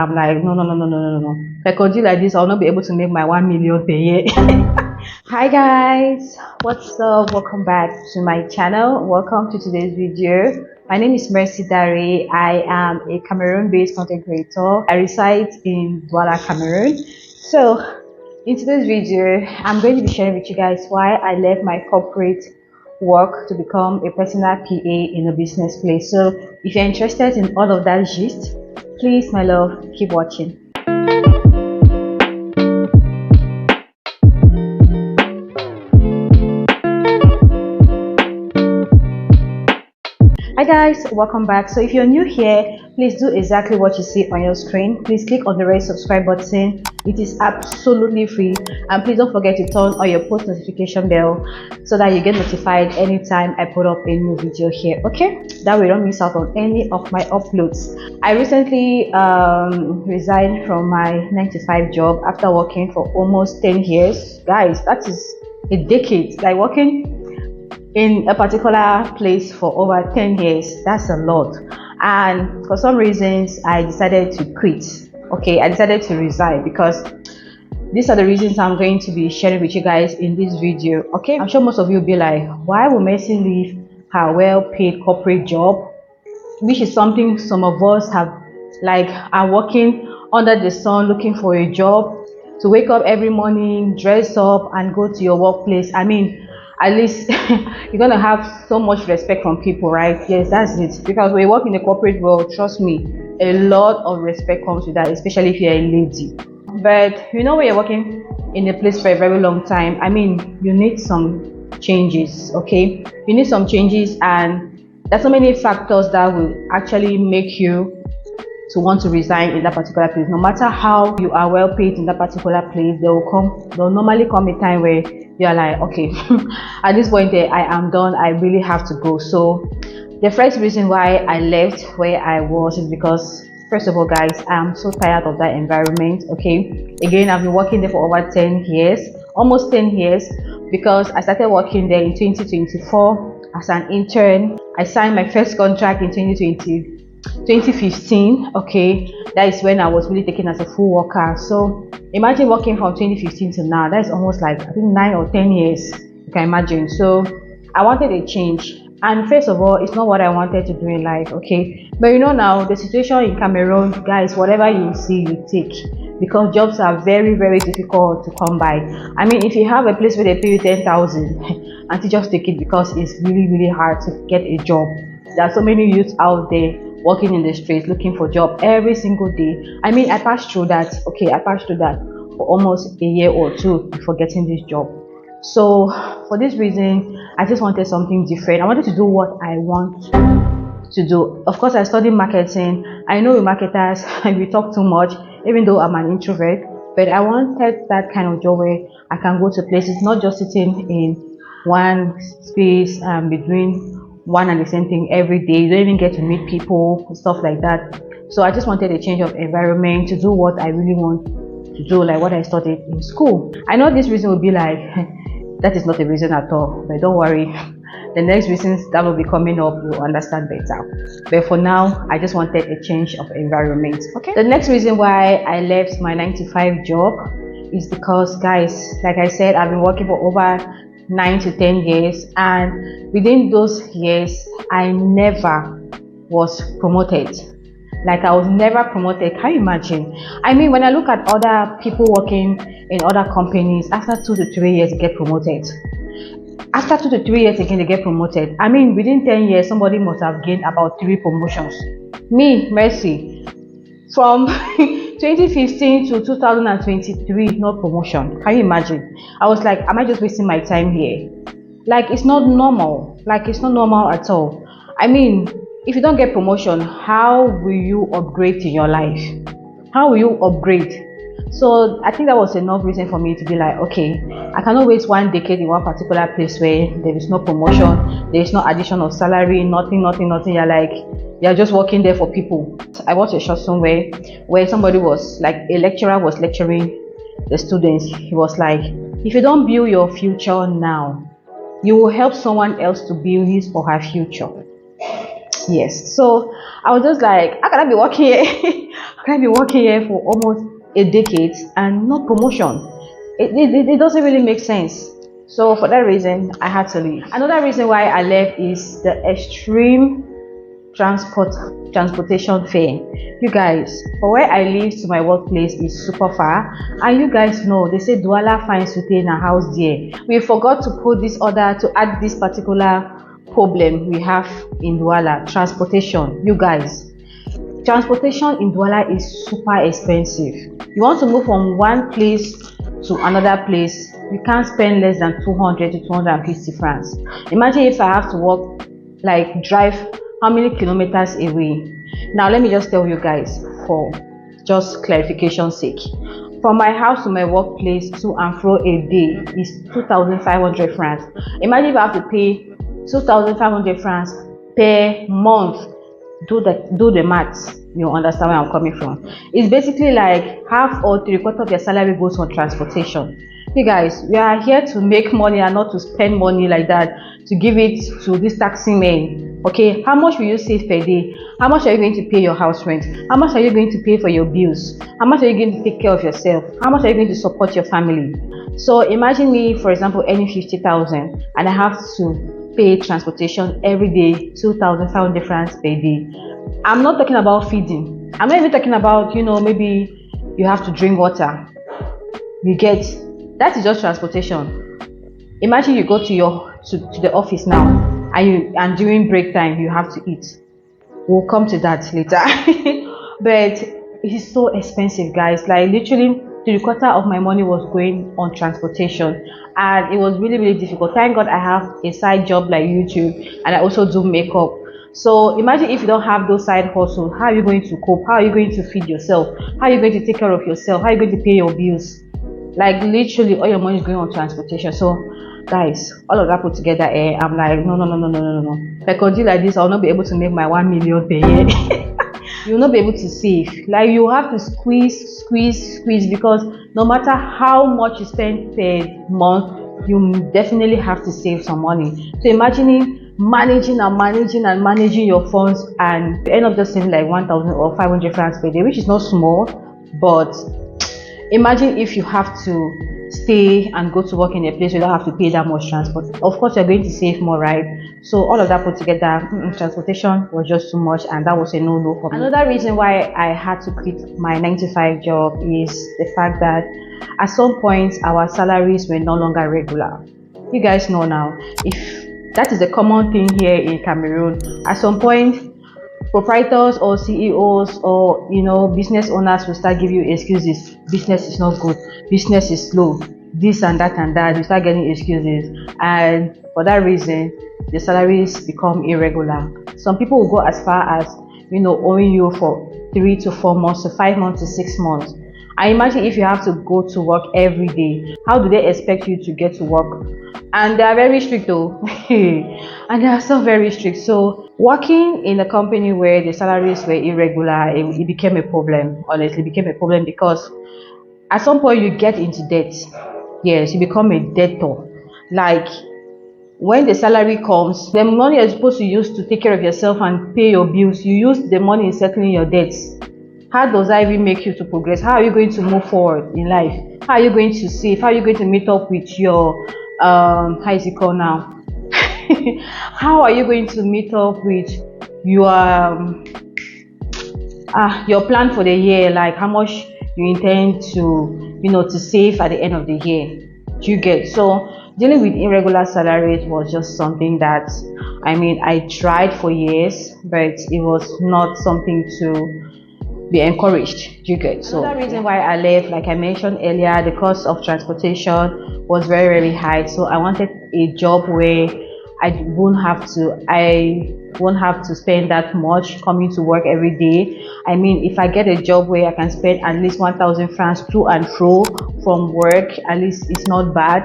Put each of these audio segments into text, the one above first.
I'm like, no, no, no, no, no, no, no. If I continue like this, I'll not be able to make my 1 million per year. Hi guys, what's up? Welcome back to my channel. Welcome to today's video. My name is Mercy Dari. I am a Cameroon-based content creator. I reside in Douala, Cameroon. So, in today's video, I'm going to be sharing with you guys why I left my corporate work to become a personal PA in a business place. So, if you're interested in all of that gist, please, my love, keep watching. Hi guys, welcome back. So if you're new here, please do exactly what you see on your screen. Please click on the red subscribe button. It is absolutely free, and please don't forget to turn on your post notification bell so that you get notified anytime I put up a new video here. Okay, that way you don't miss out on any of my uploads. I recently resigned from my 9 to 5 job after working for almost 10 years. Guys, that is a decade. Like working in a particular place for over 10 years, that's a lot. And for some reasons I decided to quit. Okay, I decided to resign because these are the reasons I'm going to be sharing with you guys in this video. Okay, I'm sure most of you will be like, why will Mercy leave her well-paid corporate job, which is something some of us have, like, are working under the sun looking for a job, to wake up every morning, dress up and go to your workplace. I mean, at least you're gonna have so much respect from people, right? Yes, that's it. Because when you work in the corporate world, trust me, a lot of respect comes with that, especially if you're a lady. But you know, when you're working in a place for a very long time, I mean, you need some changes. Okay, you need some changes, and there's so many factors that will actually make you to want to resign in that particular place. No matter how you are well paid in that particular place, there'll normally come a time where you're like, okay, at this point there, I am done, I really have to go. So the first reason why I left where I was is because, first of all, guys, I'm so tired of that environment. Okay, again, I've been working there for over 10 years, almost 10 years, because I started working there in 2024 as an intern. I signed my first contract in 2015. Okay, that is when I was really taken as a full worker. So imagine working from 2015 to now. That is almost like, I think, 9 or 10 years, you can imagine. So I wanted a change, and first of all, it's not what I wanted to do in life. Okay, but you know, now the situation in Cameroon, guys, whatever you see, you take, because jobs are very, very difficult to come by. I mean, if you have a place where they pay you 10,000 and you just take it, because it's really, really hard to get a job. There are so many youths out there working in the streets looking for job every single day. I mean, I passed through that. Okay, I passed through that for almost a year or two before getting this job. So for this reason, I just wanted something different. I wanted to do what I want to do. Of course, I studied marketing. I know with marketers we talk too much, even though I'm an introvert, but I wanted that kind of job where I can go to places, not just sitting in one space and be doing one and the same thing every day. You don't even get to meet people, stuff like that. So I just wanted a change of environment to do what I really want to do, like what I studied in school. I know this reason will be like, that is not a reason at all, but don't worry, the next reasons that will be coming up, you'll understand better. But for now, I just wanted a change of environment. Okay, the next reason why I left my 9 to 5 job is because, guys, like I said, I've been working for over 9 to 10 years, and within those years I never was promoted. Like, I was never promoted. Can you imagine? I mean, when I look at other people working in other companies, after 2 to 3 years they get promoted. After 2 to 3 years again they get promoted. I mean, within 10 years somebody must have gained about 3 promotions. Me, Mercy, from 2015 to 2023, no promotion. Can you imagine? I was like, am I just wasting my time here? Like, it's not normal. Like, it's not normal at all. I mean, if you don't get promotion, how will you upgrade in your life? How will you upgrade? So I think that was enough reason for me to be like, okay, I cannot waste 1 decade in one particular place where there is no promotion, there is no addition of salary, nothing. You're like, you're just working there for people. I watched a short somewhere where somebody was like, a lecturer was lecturing the students. He was like, if you don't build your future now, you will help someone else to build his or her future. Yes. So I was just like, how can I be working here? How can I be working here for almost a decade and no promotion? It doesn't really make sense. So for that reason, I had to leave. Another reason why I left is the extreme transport transportation fare. You guys, for where I live to my workplace is super far, and you guys know they say Douala finds to in a house there. We forgot to put this order to add this particular problem we have in Douala: transportation. You guys, transportation in Douala is super expensive. You want to move from one place to another place, you can't spend less than 200 to 250 francs. Imagine if I have to walk, like drive how many kilometers away. Now let me just tell you guys, for just clarification sake, from my house to my workplace to and fro a day is 2,500 francs. Imagine if I have to pay 2,500 francs per month. Do the maths, you understand where I'm coming from. It's basically like half or three-quarters of your salary goes on transportation. You guys, we are here to make money and not to spend money like that, to give it to these taxi men. Okay, how much will you save per day? How much are you going to pay your house rent? How much are you going to pay for your bills? How much are you going to take care of yourself? How much are you going to support your family? So imagine me, for example, earning 50,000 and I have to pay transportation every day, 2,500 francs per day. I'm not talking about feeding. I'm not even talking about, maybe you have to drink water. You get, that is just transportation. Imagine you go to the office now, and during break time you have to eat. We'll come to that later. But it is so expensive, guys. Like literally 3/4 of my money was going on transportation, and it was really, really difficult. Thank God I have a side job like YouTube, and I also do makeup. So imagine if you don't have those side hustles, how are you going to cope? How are you going to feed yourself? How are you going to take care of yourself? How are you going to pay your bills? Like literally all your money is going on transportation. So guys, all of that put together, I'm like, no, no, no, no, no, no, no. If I continue like this, I'll not be able to make my 1 million per year. You'll not be able to save. Like you have to squeeze, because no matter how much you spend per month, you definitely have to save some money. So imagining managing your funds, and you end up just saving like 1,000 or 500 francs per day, which is not small. But imagine if you have to stay and go to work in a place where you don't have to pay that much transport. Of course you're going to save more, right? So all of that put together, transportation was just too much, and that was a no-no for me. Another reason why I had to quit my 9 to 5 job is the fact that at some point our salaries were no longer regular. You guys know now, if that is a common thing here in Cameroon, at some point proprietors or CEOs or business owners will start giving you excuses. Business is not good, business is slow, this and that and that. You start getting excuses, and for that reason the salaries become irregular. Some people will go as far as owing you for 3 to 4 months to 5 months to 6 months. I imagine if you have to go to work every day, how do they expect you to get to work? And they are very strict though. And they are so very strict. So working in a company where the salaries were irregular, it became a problem. Honestly, it became a problem because at some point you get into debt. Yes, you become a debtor. Like when the salary comes, the money you're supposed to use to take care of yourself and pay your bills, you use the money in settling your debts. How does that even make you to progress? How are you going to move forward in life? How are you going to save? How are you going to meet up with your how is it called now? How are you going to meet up with your plan for the year? Like how much you intend to to save at the end of the year? Do you get? So dealing with irregular salaries was just something that I tried for years, but it was not something to be encouraged. Do you get? So another reason why I left, like I mentioned earlier, the cost of transportation was very, very high. So I wanted a job where I won't have to spend that much coming to work every day. If I get a job where I can spend at least 1,000 francs to and fro from work, at least it's not bad.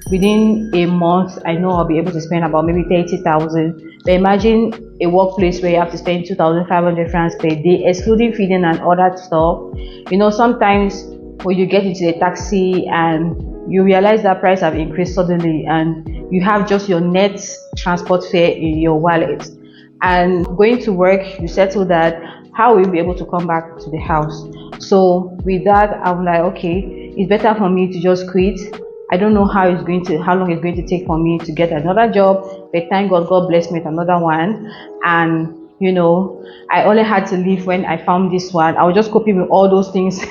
Within a month, I know I'll be able to spend about maybe 30,000. But imagine a workplace where you have to spend 2,500 francs per day, excluding feeding and other stuff. Sometimes when you get into a taxi and you realize that price have increased suddenly, and you have just your net transport fare in your wallet, and going to work, you settle that, how will you be able to come back to the house? So with that, I'm like, okay, it's better for me to just quit. I don't know how long it's going to take for me to get another job, but thank God, God blessed me with another one. And I only had to leave when I found this one. I was just coping with all those things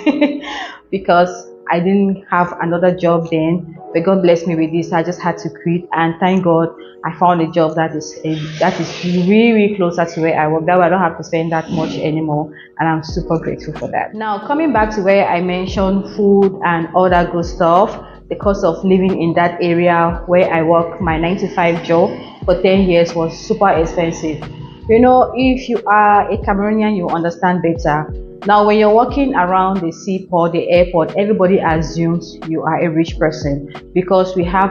because I didn't have another job then, but God blessed me with this. I just had to quit, and thank God I found a job that is really, really closer to where I work. That way I don't have to spend that much anymore, and I'm super grateful for that. Now, coming back to where I mentioned food and all that good stuff, the cost of living in that area where I work, my 9 to 5 job for 10 years was super expensive. If you are a Cameroonian, you understand better. Now, when you're walking around the seaport, the airport, everybody assumes you are a rich person because we have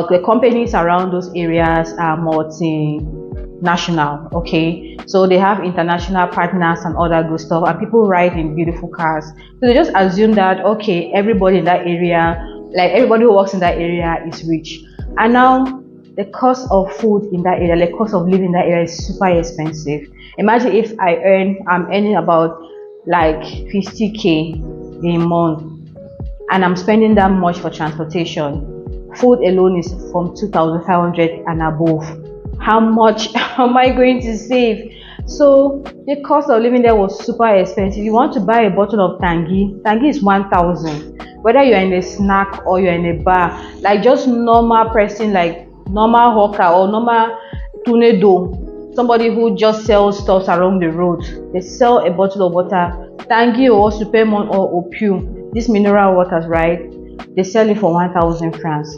the companies around those areas are multinational, okay? So they have international partners and all that good stuff, and people ride in beautiful cars. So they just assume that, okay, everybody in that area, like everybody who works in that area is rich. And now, the cost of food in that area, the cost of living in that area is super expensive. Imagine if I'm earning about like 50K a month, and I'm spending that much for transportation. Food alone is from 2,500 and above. How much am I going to save? So the cost of living there was super expensive. You want to buy a bottle of Tangy is 1,000. Whether you're in a snack or you're in a bar, like just normal person, like normal hawker or normal tornado, somebody who just sells stuff around the road, they sell a bottle of water, Tangy or Supermon or Opium, these mineral waters, right? They sell it for 1,000 francs.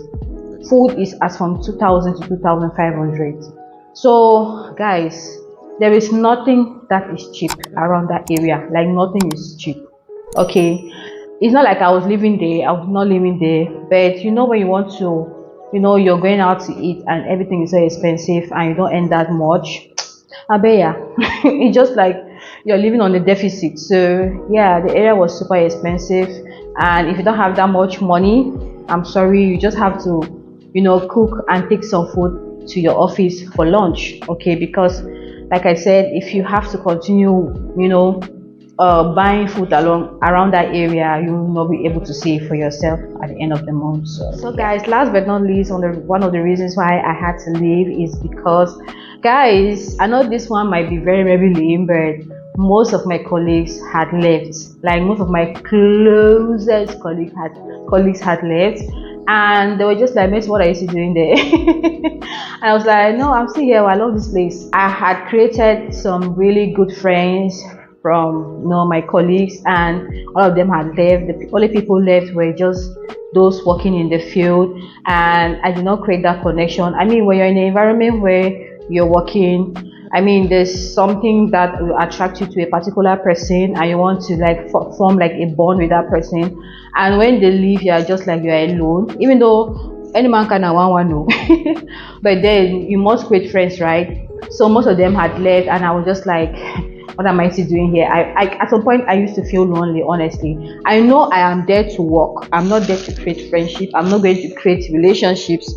Food is as from 2,000 to 2,500. So guys, there is nothing that is cheap around that area. Like nothing is cheap. Okay, it's not like I was living there. I was not living there, but when you want to, you're going out to eat and everything is so expensive and you don't earn that much. I bet yeah, it's just like you're living on a deficit. So yeah, the area was super expensive, and if you don't have that much money, I'm sorry, you just have to, cook and take some food to your office for lunch. Okay, because like I said, if you have to continue, buying food around that area, you will not be able to save for yourself at the end of the month. So guys, last but not least, one of the reasons why I had to leave is because, guys, I know this one might be very, very lame, but most of my colleagues had left. Like most of my closest colleagues had left, and they were just like, "Miss, what are you doing there?" And I was like, "No, I'm still here. I love this place." I had created some really good friends from my colleagues, and all of them had left. The only people left were just those working in the field, and I did not create that connection. I mean, when you're in an environment where you're working, I mean, there's something that will attract you to a particular person, and you want to like form like a bond with that person, and when they leave, you're just like you're alone, even though any man can have one no. But then you must create friends, right? So most of them had left, and I was just like, what am I still doing here? I at some point I used to feel lonely, honestly. I know I am there to work. I'm not there to create friendship. I'm not going to create relationships.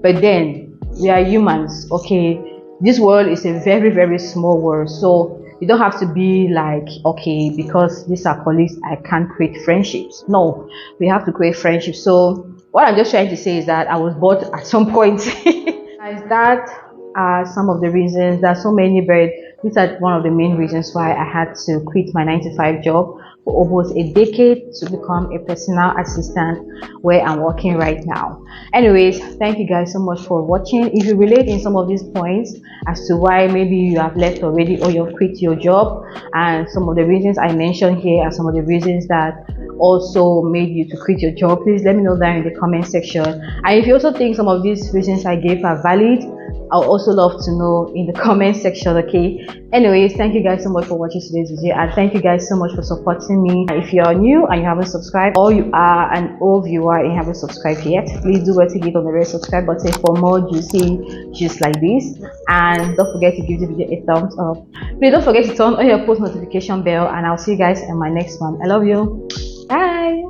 But then we are humans, okay? This world is a very, very small world. So you don't have to be like, okay, because these are colleagues, I can't create friendships. No, we have to create friendships. So what I'm just trying to say is that I was bored at some point. Guys, that are some of the reasons. There are so many, but these are one of the main reasons why I had to quit my 9 to 5 job for almost a decade to become a personal assistant where I'm working right now. Anyways, thank you guys so much for watching. If you relate in some of these points as to why maybe you have left already or you've quit your job, and some of the reasons I mentioned here are some of the reasons that also made you to quit your job, please let me know down in the comment section. And if you also think some of these reasons I gave are valid, I'll also love to know in the comment section, okay? Anyways, thank you guys so much for watching today's video, and thank you guys so much for supporting me. If you are new and you haven't subscribed, or you are an old viewer and you haven't subscribed yet, please do well to hit on the red subscribe button for more juicy just like this. And don't forget to give the video a thumbs up. Please don't forget to turn on your post notification bell, and I'll see you guys in my next one. I love you. Bye.